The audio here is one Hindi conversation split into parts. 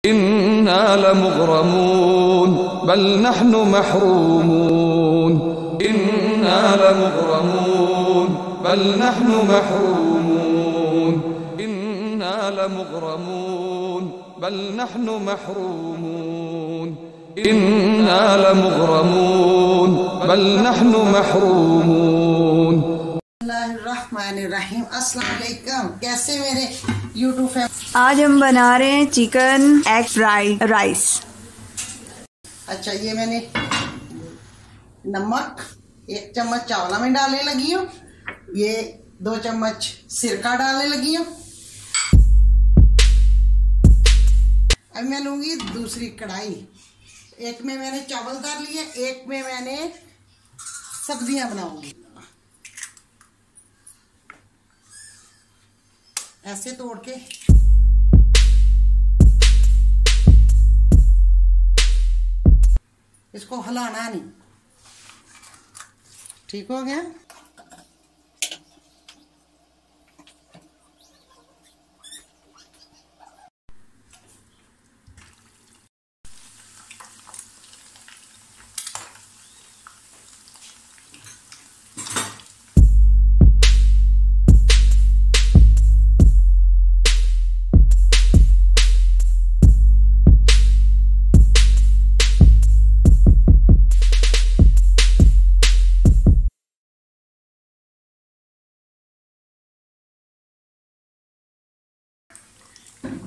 इन्ना लमुग़रमून बल नहनु महरूमून। इन्ना लमुग़रमून बल नहनु महरूमून। इन्ना लमुग़रमून बल नहनु महरूमून। इन्ना लमुग़रमून बल नहनु महरूमून। बिस्मिल्लाहिर्रहमानिर्रहीम। अस्सलाम वालेकुम। कैसे मेरे यूट्यूब फैमिली। आज हम बना रहे हैं चिकन एग फ्राइड राइस। अच्छा, ये मैंने नमक 1 चम्मच चावला में डालने लगी हूँ। ये 2 चम्मच सिरका डालने लगी हूँ। अब मैं लूंगी दूसरी कढ़ाई। एक में मैंने चावल डाल लिए, एक में मैंने सब्जियां बनाऊंगी। ऐसे तोड़ के इसको हिलाना नहीं। ठीक हो गया।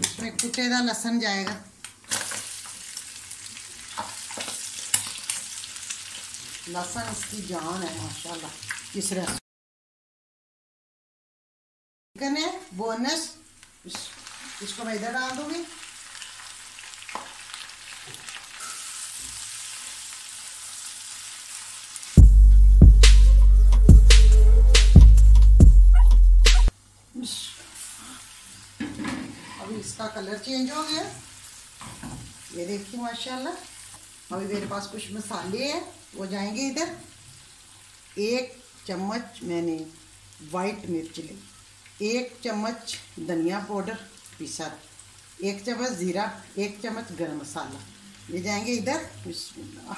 इसमें कुटेदा लहसुन जाएगा। लहसुन इसकी जान है माशाल्लाह। इस चिकन है बोनस, इसको मैं इधर डाल दूंगी। अभी इसका कलर चेंज हो गया, ये देखिए माशाल्लाह। अभी मेरे पास कुछ मसाले हैं, वो जाएंगे इधर। 1 चम्मच मैंने वाइट मिर्च ली, 1 चम्मच धनिया पाउडर पिसा, 1 चम्मच ज़ीरा, 1 चम्मच गरम मसाला, ये जाएंगे इधर। बिस्मिल्लाह।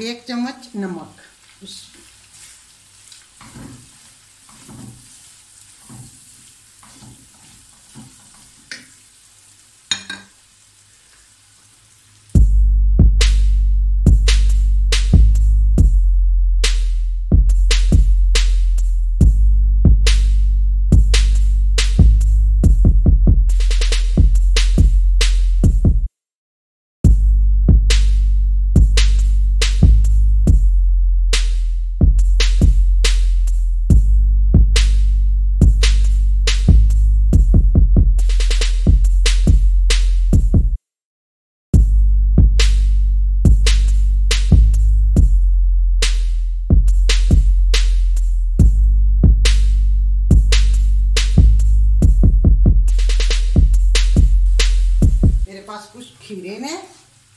1 चम्मच नमक। पास कुछ खीरे ने,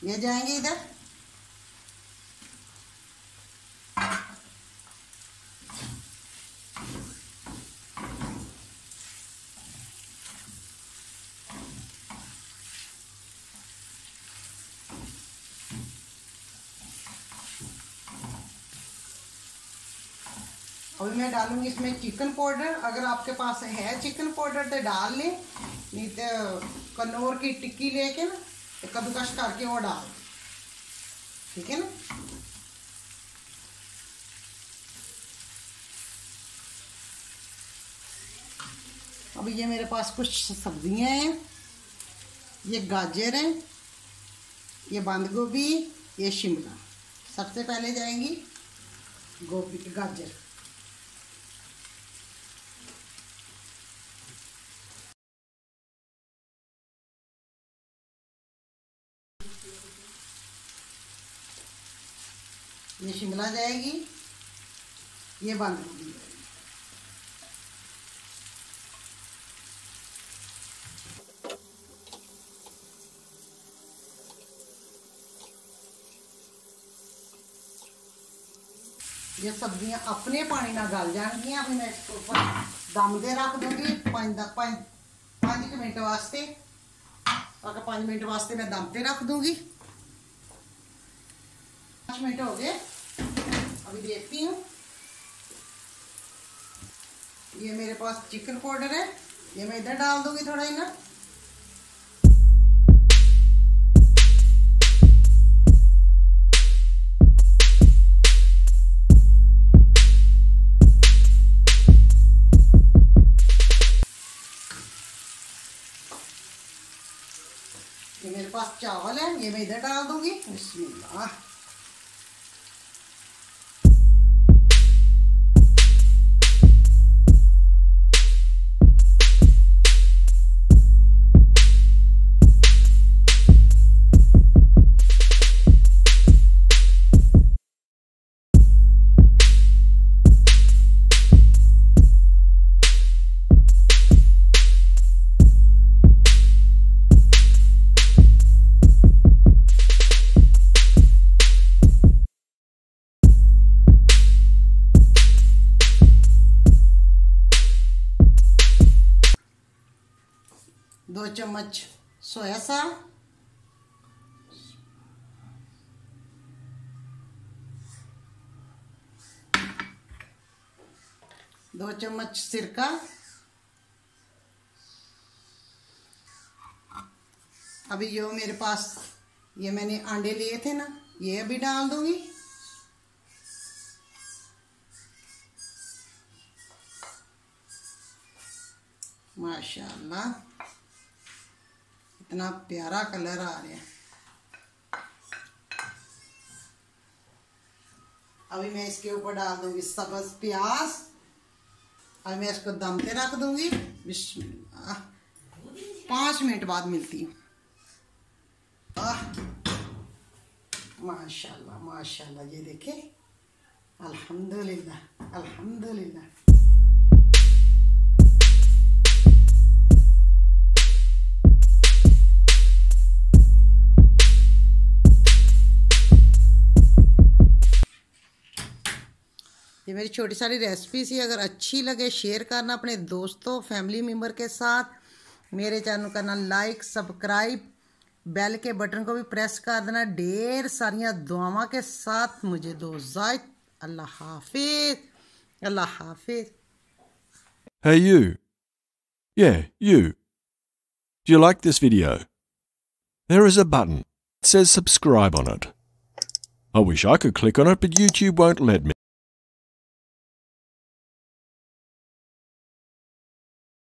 ये जाएंगे इधर। अभी मैं डालूंगी इसमें चिकन पाउडर। अगर आपके पास है चिकन पाउडर तो डाल लें, नहीं तो कनौर की टिक्की लेके ना कद्दूकस करके वो डाल, ठीक है ना। अभी ये मेरे पास कुछ सब्जियां हैं। ये गाजर है, ये बंद गोभी, ये शिमला। सबसे पहले जाएंगी गोभी गाजर। ये शिमला जाएगी, ये बंद गोभी जाएगी। ये सब्जियां अपने पानी ना गल जाएंगी। अभी मैं इसके ऊपर दम दे रख दूंगी 5 मिनट वास्ते। अगर 5 मिनट वास्ते मैं दम पे रख दूंगी। 5 मिनट हो गए, अभी देखती हूँ। ये मेरे पास चिकन पाउडर है, ये मैं इधर डाल दूंगी थोड़ा ही ना। ये मेरे पास चावल है, ये मैं इधर डाल दूंगी। बिस्मिल्लाह। दो चम्मच सोया सॉस, 2 चम्मच सिरका, अभी जो मेरे पास ये मैंने अंडे लिए थे ना, ये अभी डाल दूंगी। माशाल्लाह इतना प्यारा कलर आ रहा है। अभी मैं इसके ऊपर डाल दूंगी सब्ज प्याज। अभी मैं इसको दम पे रख दूंगी। बिस्मिल्लाह। 5 मिनट बाद मिलती हूँ। माशाल्लाह माशाल्लाह, ये देखे, अल्हम्दुलिल्लाह अल्हम्दुलिल्लाह। ये मेरी छोटी सारी रेसिपी थी। अगर अच्छी लगे शेयर करना अपने दोस्तों फैमिली मेम्बर के साथ। मेरे चैनल का नाम लाइक सब्सक्राइब, बेल के बटन को भी प्रेस कर देना। ढेर सारियां दुआओं के साथ मुझे दो इजाज़त। अल्लाह हाफिज, अल्लाह हाफिज। Hey you. Yeah, you. Do you like this video? There is a button. It says subscribe on it. I wish I could click on it, but YouTube won't let me.